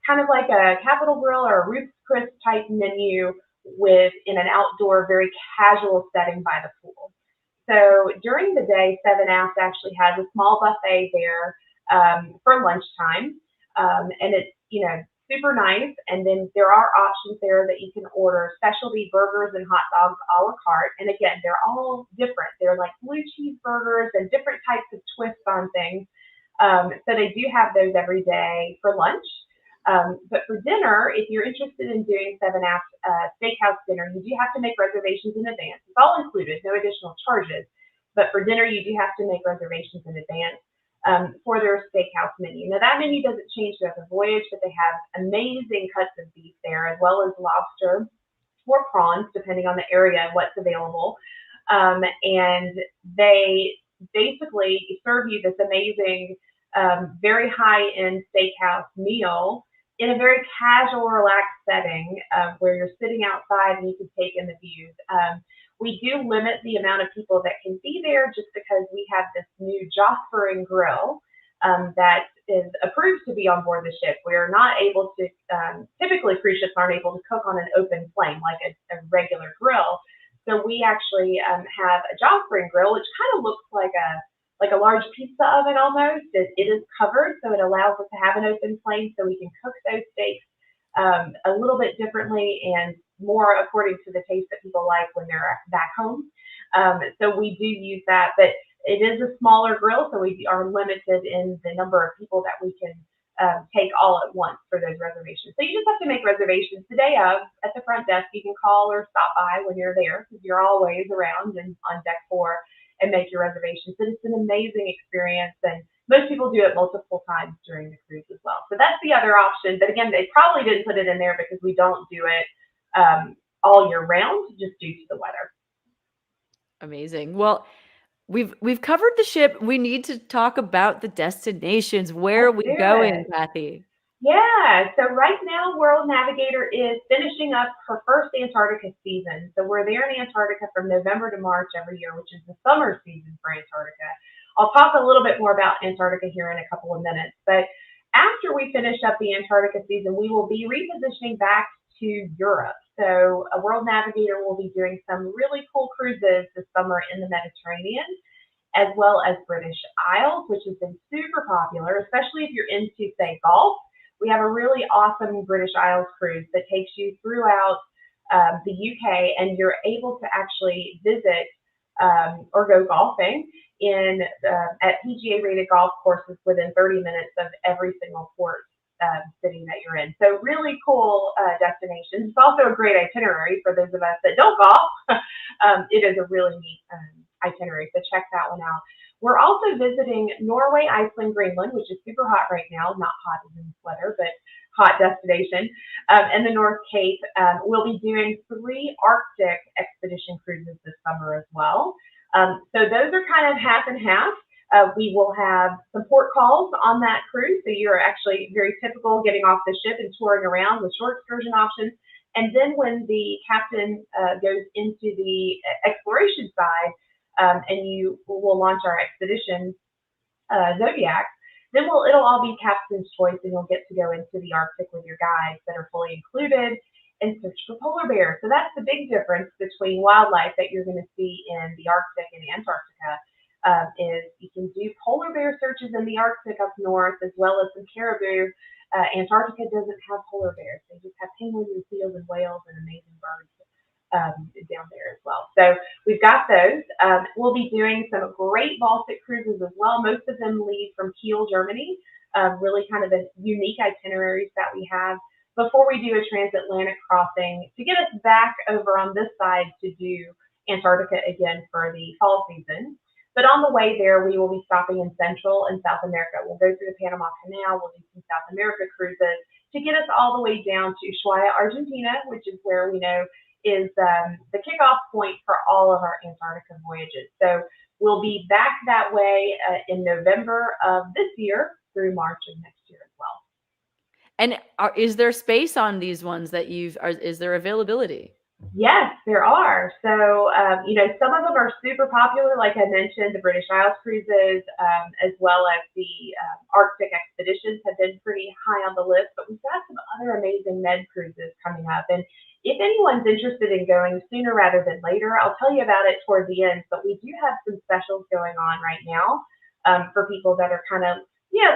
kind of like a Capital Grill or a Ruth's Chris type menu with in an outdoor, very casual setting by the pool. So during the day, Seven Aft actually has a small buffet there for lunchtime, and it's super nice. And then there are options there that you can order specialty burgers and hot dogs a la carte. And again, they're all different. They're like blue cheeseburgers and different types of twists on things. So they do have those every day for lunch. But for dinner, if you're interested in doing Seven Aft Steakhouse dinner, you do have to make reservations in advance. It's all included, no additional charges. But for dinner, you do have to make reservations in advance for their steakhouse menu. Now, that menu doesn't change throughout the voyage, but they have amazing cuts of beef there, as well as lobster or prawns, depending on the area and what's available. And they basically serve you this amazing, very high-end steakhouse meal in a very casual, relaxed setting where you're sitting outside and you can take in the views. We do limit the amount of people that can be there just because we have this new Jospering grill that is approved to be on board the ship. We are not able to, typically cruise ships aren't able to cook on an open flame like a regular grill. So we actually have a Jospering grill, which kind of looks like a large pizza oven almost. It is covered, so it allows us to have an open flame so we can cook those steaks a little bit differently and more according to the taste that people like when they're back home. So we do use that, but it is a smaller grill, so we are limited in the number of people that we can take all at once for those reservations. So you just have to make reservations the day of at the front desk. You can call or stop by when you're there because you're always around and on deck 4 and make your reservations. And it's an amazing experience, and most people do it multiple times during the cruise as well. So that's the other option. But again, they probably didn't put it in there because we don't do it all year round, just due to the weather. Amazing. Well, we've covered the ship. We need to talk about the destinations. Where are Let's we do going, it. Kathy? Yeah, so right now World Navigator is finishing up her first Antarctica season. So we're there in Antarctica from November to March every year, which is the summer season for Antarctica. I'll talk a little bit more about Antarctica here in a couple of minutes, but after we finish up the Antarctica season, we will be repositioning back to Europe. So a World Navigator will be doing some really cool cruises this summer in the Mediterranean, as well as British Isles, which has been super popular, especially if you're into, say, golf. we have a really awesome British Isles cruise that takes you throughout the UK, and you're able to actually visit or go golfing in at PGA rated golf courses within 30 minutes of every single port city that you're in. So really cool destinations. It's also a great itinerary for those of us that don't golf. It is a really neat itinerary, so check that one out. We're also visiting Norway, Iceland, Greenland, which is super hot right now. Not hot as in the sweater, but hot destination. And the North Cape. We'll be doing 3 Arctic expedition cruises this summer as well. So those are kind of half and half. We will have some port calls on that cruise, so you're actually very typical getting off the ship and touring around with short excursion options. And then when the captain goes into the exploration side, and you will launch our expedition Zodiac, then it'll all be captain's choice, and you'll get to go into the Arctic with your guides that are fully included and search for polar bears. So that's the big difference between wildlife that you're going to see in the Arctic and Antarctica. Is you can do polar bear searches in the Arctic up north, as well as some caribou. Antarctica doesn't have polar bears. They just have penguins and seals and whales and amazing birds down there as well. So we've got those. We'll be doing some great Baltic cruises as well. Most of them leave from Kiel, Germany. Really kind of the unique itineraries that we have before we do a transatlantic crossing to get us back over on this side to do Antarctica again for the fall season. But on the way there, we will be stopping in Central and South America. We'll go through the Panama Canal. We'll do some South America cruises to get us all the way down to Ushuaia, Argentina, which is where we know is the kickoff point for all of our Antarctica voyages. So we'll be back that way in November of this year through March of next year as well. And is there space on these ones that is there availability? Yes, there are. So, some of them are super popular, like I mentioned, the British Isles cruises, as well as the Arctic expeditions have been pretty high on the list, but we've got some other amazing Med cruises coming up. And if anyone's interested in going sooner rather than later, I'll tell you about it toward the end, but we do have some specials going on right now for people that are kind of,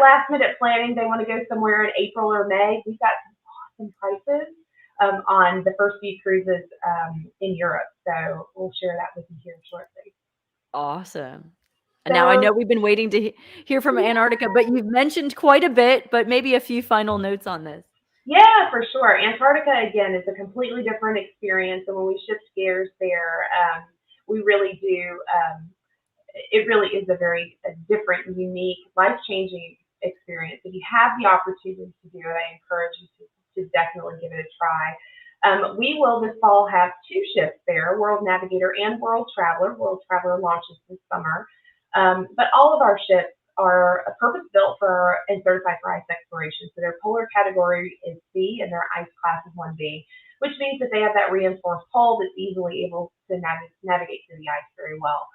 last minute planning. They want to go somewhere in April or May. We've got some awesome prices on the first few cruises in Europe. So we'll share that with you here shortly. Awesome. And now I know we've been waiting to hear from Antarctica, but you've mentioned quite a bit, but maybe a few final notes on this. Yeah, for sure. Antarctica, again, is a completely different experience. And when we shift gears there, we really do, it really is a very different, unique, life-changing experience. If you have the opportunity to do it, I encourage you to definitely give it a try. We will this fall have 2 ships there, World Navigator and World Traveler. World Traveler launches this summer. But all of our ships are purpose-built for and certified for ice exploration. So their polar category is C and their ice class is 1B, which means that they have that reinforced hull that's easily able to navigate through the ice very well.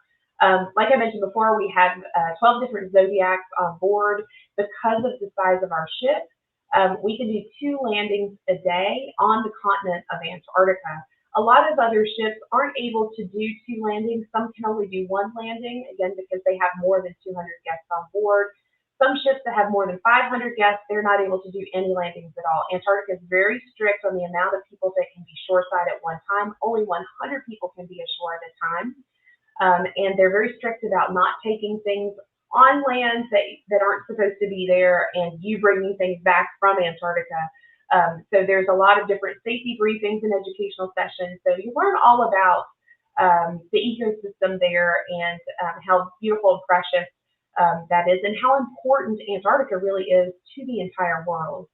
Like I mentioned before, we have 12 different Zodiacs on board. Because of the size of our ship, we can do 2 landings a day on the continent of Antarctica. A lot of other ships aren't able to do 2 landings. Some can only do 1 landing, again, because they have more than 200 guests on board. Some ships that have more than 500 guests, they're not able to do any landings at all. Antarctica is very strict on the amount of people that can be shoreside at one time. Only 100 people can be ashore at a time. And they're very strict about not taking things on land that aren't supposed to be there and you bringing things back from Antarctica. So there's a lot of different safety briefings and educational sessions. So you learn all about the ecosystem there and how beautiful and precious that is, and how important Antarctica really is to the entire world.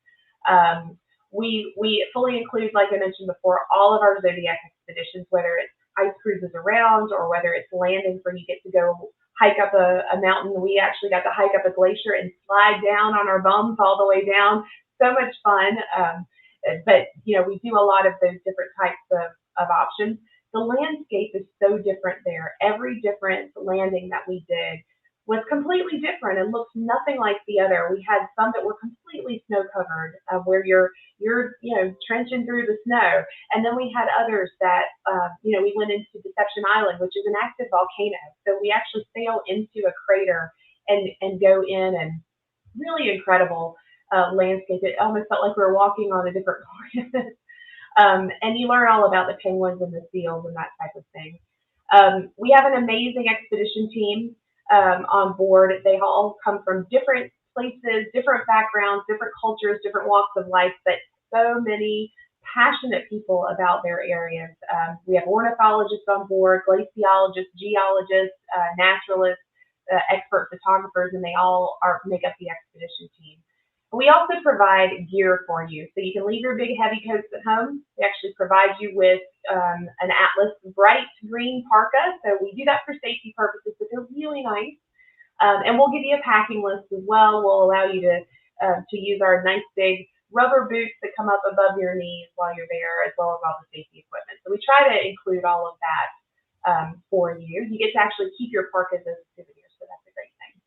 We fully include, like I mentioned before, all of our Zodiac expeditions, whether it's ice cruises around or whether it's landings where you get to go hike up a mountain. We actually got to hike up a glacier and slide down on our bums all the way down. So much fun. But, we do a lot of those different types of options. The landscape is so different there. Every different landing that we did was completely different and looked nothing like the other. We had some that were completely snow covered, where you're trenching through the snow, and then we had others that we went into Deception Island, which is an active volcano. So we actually sail into a crater and go in, and really incredible. landscape. It almost felt like we were walking on a different planet. And you learn all about the penguins and the seals and that type of thing. We have an amazing expedition team on board. They all come from different places, different backgrounds, different cultures, different walks of life, but so many passionate people about their areas. We have ornithologists on board, glaciologists, geologists, naturalists, expert photographers, and they all make up the expedition team. We also provide gear for you. So you can leave your big heavy coats at home. We actually provide you with an Atlas bright green parka. So we do that for safety purposes, but they're really nice. And we'll give you a packing list as well. We'll allow you to use our nice big rubber boots that come up above your knees while you're there, as well as all the safety equipment. So we try to include all of that for you. You get to actually keep your parkas as souvenirs, so that's a great thing.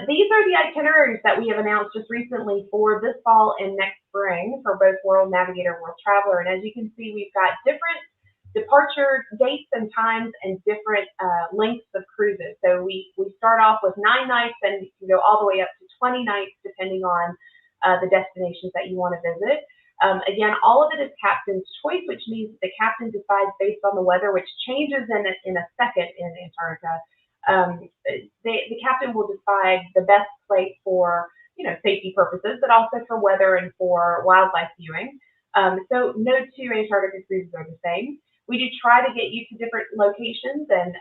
These are the itineraries that we have announced just recently for this fall and next spring for both World Navigator and World Traveler. And as you can see, we've got different departure dates and times and different lengths of cruises. So we start off with 9 nights and you can go all the way up to 20 nights depending on the destinations that you want to visit. Again, all of it is captain's choice, which means the captain decides based on the weather, which changes in a second in Antarctica. The captain will decide the best place for safety purposes, but also for weather and for wildlife viewing. So no two Antarctica cruises are the same. We do try to get you to different locations, and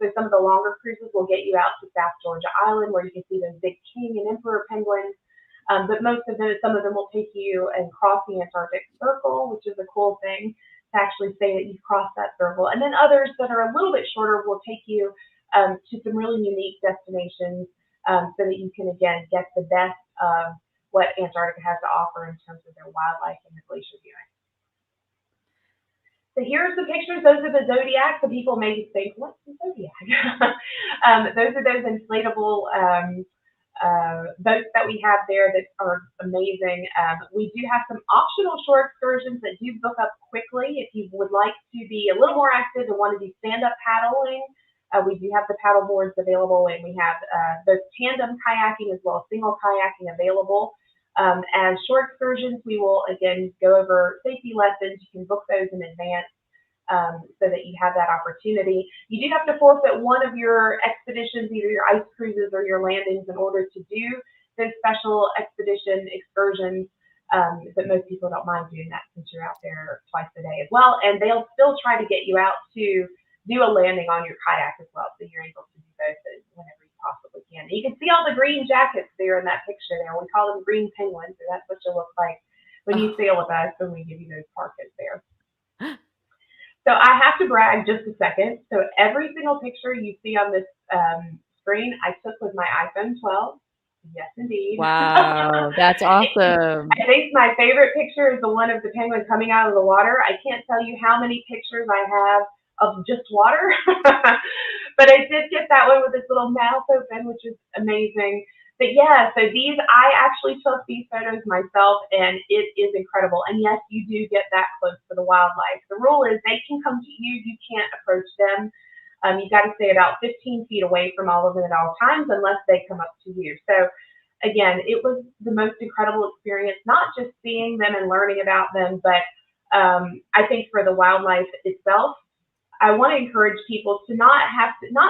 so some of the longer cruises will get you out to South Georgia Island, where you can see those big king and emperor penguins. But some of them will take you and cross the Antarctic Circle, which is a cool thing to actually say that you've crossed that circle. And then others that are a little bit shorter will take you to some really unique destinations so that you can, again, get the best of what Antarctica has to offer in terms of their wildlife and the glacier viewing. So here's the pictures. Those are the zodiacs. The people may think, what's the zodiac? Those are those inflatable boats that we have there that are amazing. We do have some optional shore excursions that do book up quickly. If you would like to be a little more active and want to do stand-up paddling, we do have the paddle boards available, and we have both tandem kayaking as well as single kayaking available. As shore excursions, we will again go over safety lessons. You can book those in advance so that you have that opportunity. You do have to forfeit one of your expeditions, either your ice cruises or your landings, in order to do those special expedition excursions. But most people don't mind doing that since you're out there twice a day as well. And they'll still try to get you out to do a landing on your kayak as well, so you're able to do both whenever you possibly can. And you can see all the green jackets there in that picture there. We call them green penguins, so that's what you'll look like when you sail with us when we give you those parkas there. So I have to brag just a second. So every single picture you see on this screen, I took with my iPhone 12. Yes, indeed. Wow, that's awesome. I think my favorite picture is the one of the penguin coming out of the water. I can't tell you how many pictures I have of just water, but I did get that one with this little mouth open, which is amazing. But yeah, so I actually took these photos myself, and it is incredible. And yes, you do get that close to the wildlife. The rule is they can come to you, you can't approach them. You got to stay about 15 feet away from all of them at all times unless they come up to you. So again, it was the most incredible experience, not just seeing them and learning about them, but I think for the wildlife itself, I want to encourage people to not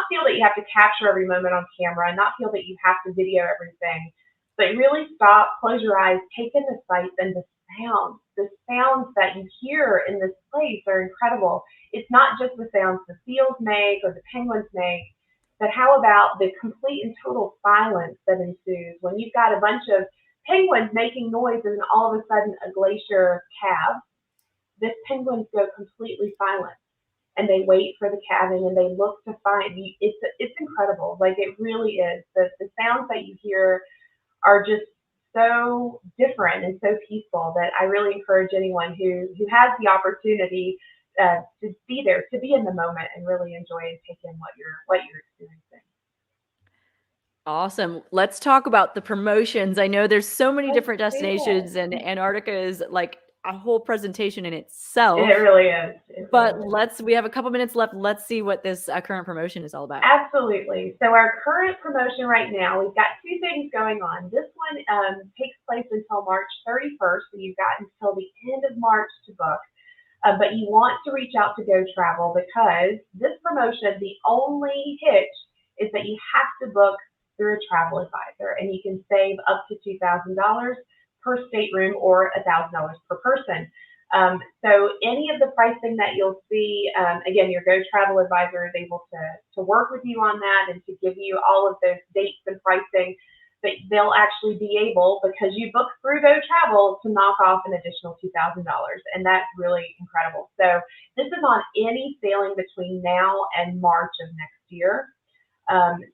feel that you have to capture every moment on camera, and not feel that you have to video everything, but really stop, close your eyes, take in the sights and the sounds. The sounds that you hear in this place are incredible. It's not just the sounds the seals make or the penguins make, but how about the complete and total silence that ensues when you've got a bunch of penguins making noise and all of a sudden a glacier calves. This penguins go completely silent, and they wait for the calving, and they look to find you. It's incredible. Like, it really is. The sounds that you hear are just so different and so peaceful that I really encourage anyone who has the opportunity to be there, to be in the moment and really enjoy and take in what you're experiencing. Awesome. Let's talk about the promotions. I know there's so many different destinations, and Antarctica is like a whole presentation in itself. It really is. But we have a couple minutes left. Let's see what this current promotion is all about. Absolutely. So our current promotion right now, we've got two things going on. This one takes place until March 31st, so you've got until the end of March to book. But you want to reach out to Go Travel because this promotion, the only hitch is that you have to book through a travel advisor, and you can save up to $2,000 per stateroom or $1,000 per person. So any of the pricing that you'll see, again, your Go Travel advisor is able to work with you on that and to give you all of those dates and pricing. But they'll actually be able, because you book through Go Travel, to knock off an additional $2,000, and that's really incredible. So this is on any sailing between now and March of next year.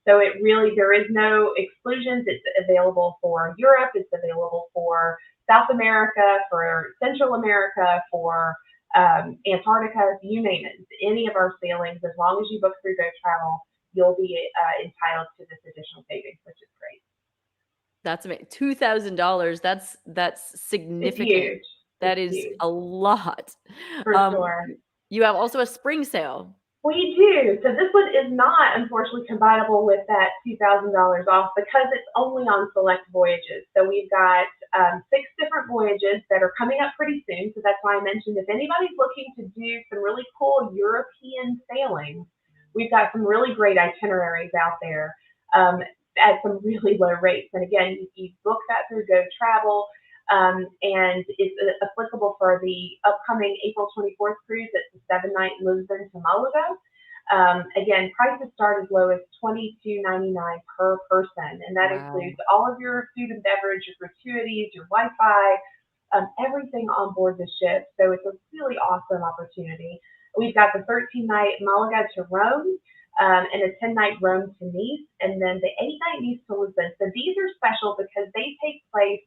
So there is no exclusions. It's available for Europe. It's available for South America, for Central America, for Antarctica, you name it. Any of our sailings, as long as you book through Go Travel, you'll be entitled to this additional savings, which is great. That's amazing. $2,000. That's significant. It's huge. That is huge. A lot. For sure. You have also a spring sale. We do. So this one is not, unfortunately, combinable with that $2,000 off because it's only on select voyages. So we've got 6 different voyages that are coming up pretty soon. So that's why I mentioned if anybody's looking to do some really cool European sailings, we've got some really great itineraries out there at some really low rates. And again, you book that through Go Travel. And it's applicable for the upcoming April 24th cruise. It's a 7-night Lisbon to Malaga. Again, prices start as low as $22.99 per person, and that includes all of your food and beverage, your gratuities, your Wi-Fi, everything on board the ship. So it's a really awesome opportunity. We've got the 13-night Malaga to Rome, and a 10-night Rome to Nice, and then the 8-night Nice to Lisbon. So these are special because they take place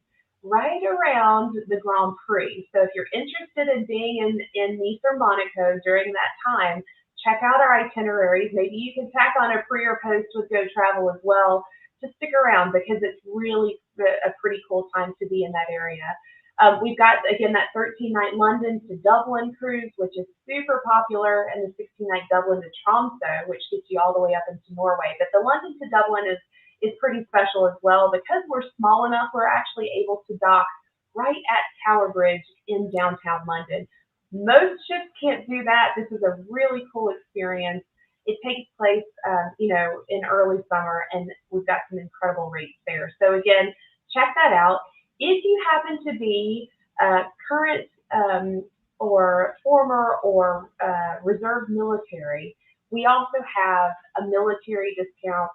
right around the Grand Prix. So if you're interested in being in Nice or Monaco during that time, check out our itineraries. Maybe you can tack on a pre or post with Go Travel as well to stick around because it's really a pretty cool time to be in that area. We've got, again, that 13-night London to Dublin cruise, which is super popular, and the 16-night Dublin to Tromsø, which gets you all the way up into Norway. But the London to Dublin is pretty special as well because we're small enough. We're actually able to dock right at Tower Bridge in downtown London. Most ships can't do that. This is a really cool experience. It takes place, in early summer, and we've got some incredible rates there. So again, check that out. If you happen to be current or former or reserve military, we also have a military discount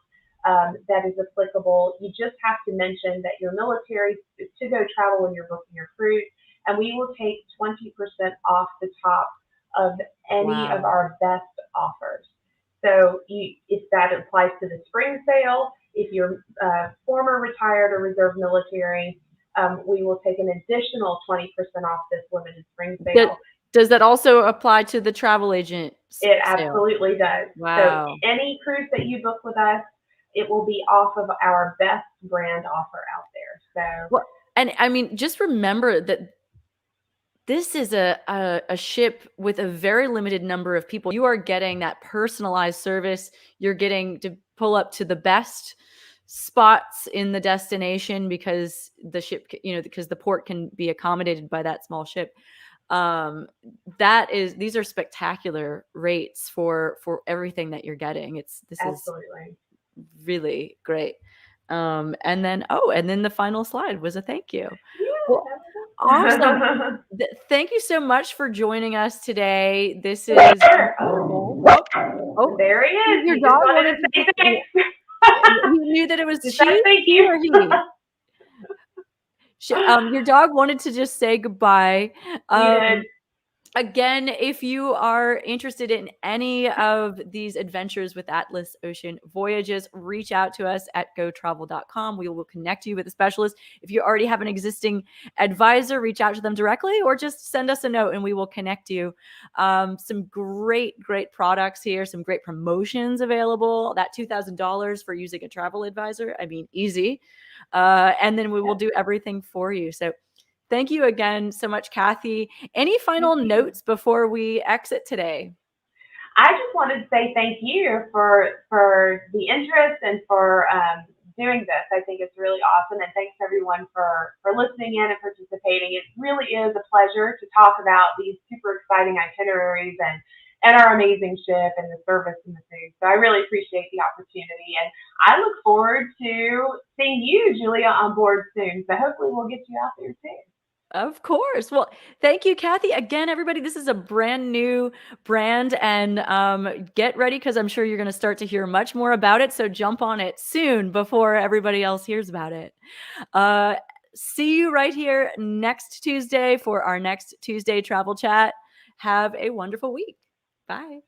that is applicable. You just have to mention that you're military to Go Travel when you're booking your cruise, and we will take 20% off the top of any of our best offers. So if that applies to the spring sale, if you're former retired or reserve military, we will take an additional 20% off this limited spring sale. Does that also apply to the travel agent sale? It absolutely does. Wow. So any cruise that you book with us, it will be off of our best brand offer out there. So, and I mean, just remember that this is a ship with a very limited number of people. You are getting that personalized service. You're getting to pull up to the best spots in the destination because the ship, because the port can be accommodated by that small ship. These are spectacular rates for everything that you're getting. This absolutely. Is really great. And then the final slide was a thank you. Yeah, well, awesome. Thank you so much for joining us today. This is oh, there he is. Your dog wanted to say thanks. You knew that it was she thank you. Or he? Your dog wanted to just say goodbye. Again, if you are interested in any of these adventures with Atlas Ocean Voyages, reach out to us at gotravel.com. We will connect you with a specialist. If you already have an existing advisor, reach out to them directly or just send us a note and we will connect you. Some great products here, some great promotions available. That $2,000 for using a travel advisor, I mean, easy. And then we will do everything for you. So Thank you again so much, Kathy. Any final Thank you. notes before we exit today? I just wanted to say thank you for the interest and for doing this. I think it's really awesome, and thanks everyone for listening in and participating. It really is a pleasure to talk about these super exciting itineraries and our amazing ship and the service and the food. So I really appreciate the opportunity, and I look forward to seeing you, Julia, on board soon. So hopefully we'll get you out there soon. Of course. Well, thank you, Kathy. Again, everybody, this is a brand new brand, and get ready because I'm sure you're going to start to hear much more about it. So jump on it soon before everybody else hears about it. Uh, See you right here next Tuesday for our next Tuesday travel chat. Have a wonderful week. Bye.